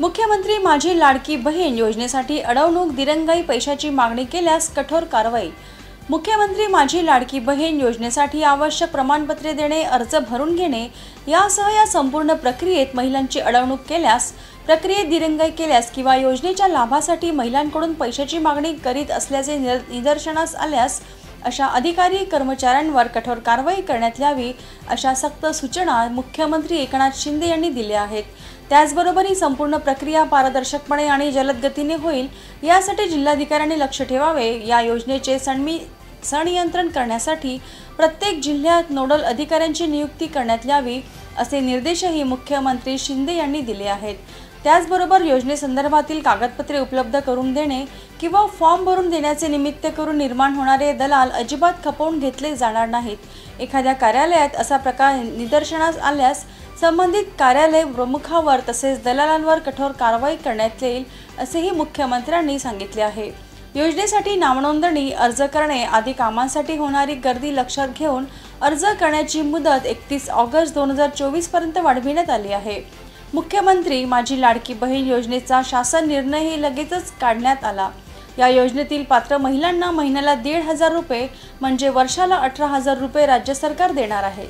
मुख्यमंत्री माझी लाडकी बहीण योजनेसाठी अडवणूक दिरंगाई पैशाची मागणी केल्यास कठोर कारवाई। मुख्यमंत्री माझी लाडकी बहीण योजनेसाठी आवश्यक प्रमाणपत्रे देणे, अर्ज भरून घेणे यासह या संपूर्ण प्रक्रियेत महिलांची अडवणूक केल्यास, प्रक्रियेत दिरंगाई केल्यास किंवा योजनेच्या लाभासाठी महिलांकडून पैशाची मागणी करीत असल्याचे निदर्शनास आल्यास अशा अधिकारी कर्मचाऱ्यांवर कठोर कारवाई करण्यात यावी, अशा सक्त सूचना मुख्यमंत्री एकनाथ शिंदे यांनी दिल्या आहेत। त्याचबरोबर ही संपूर्ण प्रक्रिया पारदर्शकपणे आणि जलद गतीने होईल यासाठी जिल्हाधिकाऱ्यांनी लक्ष ठेवावे। या योजनेचे संनियंत्रण करण्यासाठी प्रत्येक जिल्ह्यात नोडल अधिकाऱ्यांची नियुक्ती करण्यात यावी, असे निर्देशही मुख्यमंत्री शिंदे यांनी दिले आहेत। त्याचबरोबर योजनेसंदर्भातील कागदपत्रे उपलब्ध करून देणे किंवा फॉर्म भरून देण्याचे निमित्त करून निर्माण होणारे दलाल अजिबात खपवून घेतले जाणार नाहीत। एखाद्या कार्यालयात असा प्रकार निदर्शनास आल्यास संबंधित कार्यालय प्रमुखावर तसेच दलालांवर कठोर कारवाई करण्यात येईल, असेही मुख्यमंत्र्यांनी सांगितले आहे। योजनेसाठी नावनोंदणी, अर्ज करणे आदी कामांसाठी होणारी गर्दी लक्षात घेऊन अर्ज करण्याची मुदत 31 ऑगस्ट 2024 पर्यंत वाढविण्यात आली आहे। मुख्यमंत्री माझी लाडकी बहीण योजनेचा शासन निर्णयही लगेचच काढण्यात आला। या योजनेतील पात्र महिलांना महिन्याला 1,500 रुपये म्हणजे वर्षाला 18,000 रुपये राज्य सरकार देणार आहे।